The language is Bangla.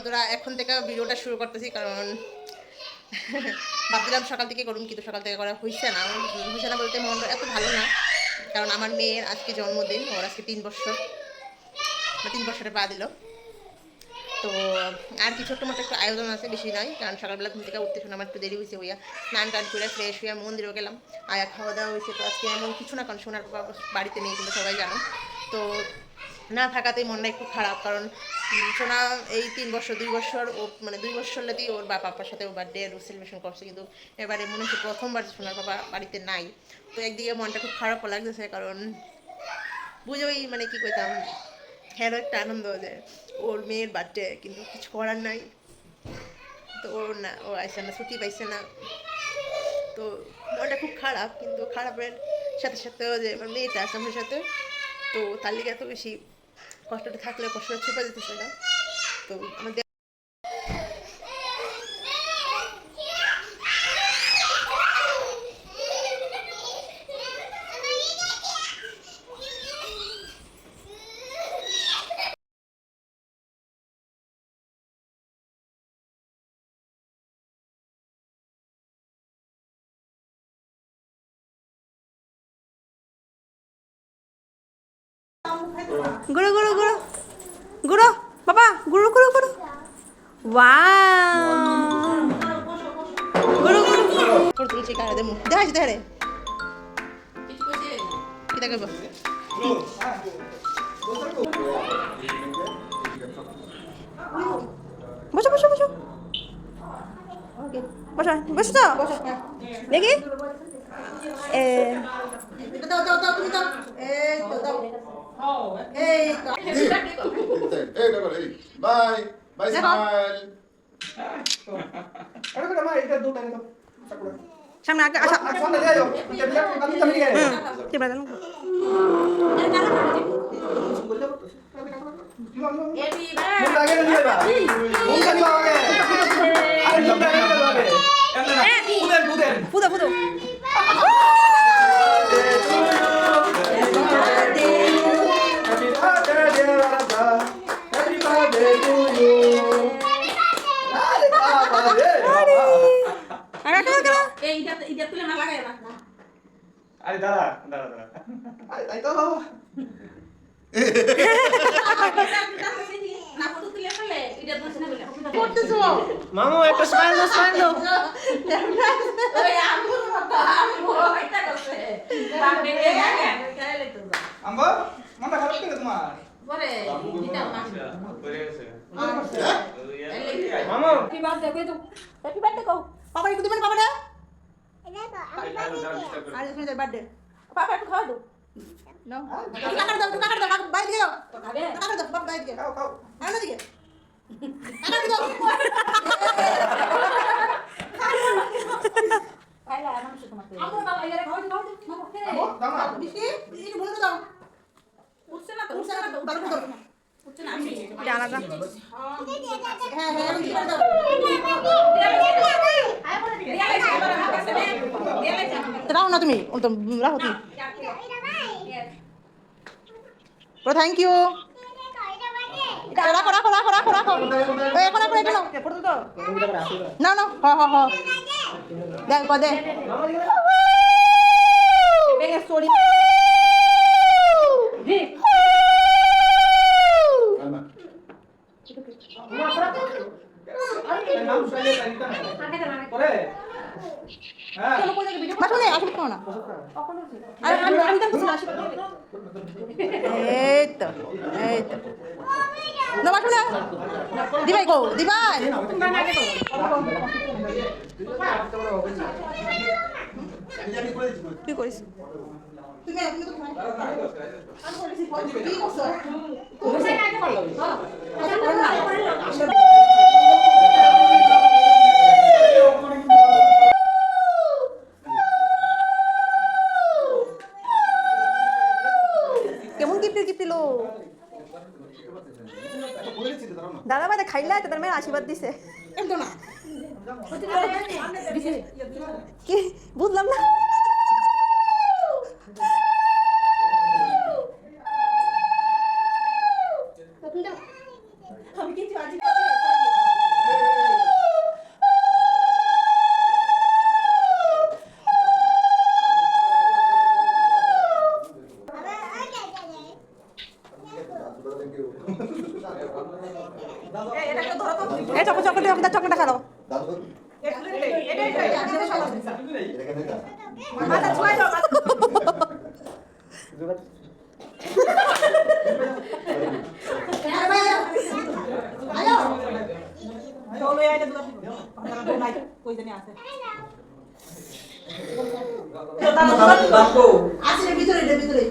বন্ধুরা এখন থেকে ভিডিওটা শুরু করতেছি, কারণ ভাবছিলাম সকাল থেকে করুন, কিন্তু সকাল থেকে করা হয়েছে না বলতে মনটা এত ভালো না। কারণ আমার মেয়ের আজকে জন্মদিন, ওর আজকে 3 বছর, 3 বছরে পা দিল। তো আর কিছু একটা মতো একটু আয়োজন আছে, বেশি নয়, কারণ সকালবেলা ঘুম থেকে উঠতে শুনে আমার একটু দেরি হয়েছে। হইয়া স্নান টান করে ফ্রেশ হইয়া মন্দিরেও গেলাম, আয়া খাওয়া দাওয়া হয়েছে। তো আজকে এমন কিছু না, কারণ সোনার বাবা বাড়িতে নেই, কিন্তু সবাই জানো। তো না থাকাতেই মনটা একটু খারাপ, কারণ সোনা এই 3 বছর 2 বছর ও মানে 2 বছর লেতেই ওর বাবার সাথে ও বার্থডে সেলিব্রেশন করছে, কিন্তু এবারে মনে হচ্ছে প্রথমবার সোনার বাবা বাড়িতে নাই। তো একদিকে মনটা খুব খারাপও লাগতেছে, কারণ বুঝোই মানে কি কইতাম, হ্যাঁ একটা আনন্দ যে ওর মেয়ের বার্থডে, কিন্তু কিছু করার নাই। তো ওর না, ও আসছে না, ছুটি পাইছে না। তো মনটা খুব খারাপ, কিন্তু খারাপের সাথে সাথেও যে আমার মেয়েটা আছে আমার সাথে, তো তার লিগে এত বেশি কষ্টটা থাকলে কষ্টটা ছুপা যেতেছে না। তো আমাদের গুঁড়ো গুঁড়ো গুঁড়ো গুঁড়ো বাবা, গুঁড়ো গুঁড়ো গুঁড়ো, ওয়াও গুঁড়ো গুঁড়ো তোর তুলছি কারে দেমু দেখাইছি দেখারে কি দেখাইব। বসো বসো বসো বসো বসো তো বসো দেখি দাও দাও দাও তুমি দাও, এই তো দাও, এই তো এই দেখো এই বাই বাই স্মাইল আরে বেটা মা এটা দুটো দাও সাকুরা সামনে আগে আসা সামনে দিয়ে যাও আমি তো মিলে গেছে কি বাজানো মুখ আগে নিয়ে যা মুখ খালি আগে আরে মুখ আগে নিয়ে যাবে পুদের পুদের ফুদো ফুদো আরে দাঁড়া দাঁড়া দাঁড়া আই তো মামু একটা স্মাইল দাও স্মাইল দাও আম্বা মনটা খারাপ কেন তোমার মামু হ্যাপি বার্থডে কই তো হ্যাপি বার্থডে কও পাপা একটু দিবেন পাপা না আজ শুনে বার্থডে পাপা একটু খাওয়া দাও নাও কাকা দাও বাইরে গিয়ে কাকা দাও বাবা বাইরে গিয়ে খাও খাও আনো দিকে কাকা দাও আইলা মানুষ তোমাকে আমো বাবা ইয়ারে খাওয়া দাও মামু খেয়ে দাও না বিশি একটু বলে দাও উঠছে না তো ভালো করে দাও উঠছে না আমি এটা আলাদা হ্যাঁ হ্যাঁ আমি করে দাও রাখো না তুমি রাখো তুমি থ্যাংক ইউ রাখো রাখো রাখো রাখো রাখো এখন এখন এখন না না হ হ হ দেখ দে সরি নাম শুনে করে হ্যাঁ বাসনে আসলে খাও না আরে আমি তো কিছু আসি এই তো না বাসনে দিবাই গো দিবাই কি করিস তুমি তুমি তো খাই আমি বলেছি কি করছ তুমি আগে করলো কেমন গিফট দিল দাদা ভাই খাইলা তাদের মেয়ের আশীর্বাদ দিছে একদম না কি বুঝলাম না আমি কিছু আজ এই চকলেটটা খেলো। দাদু এটা কেন এটা আছে ভিতরে ভিতরে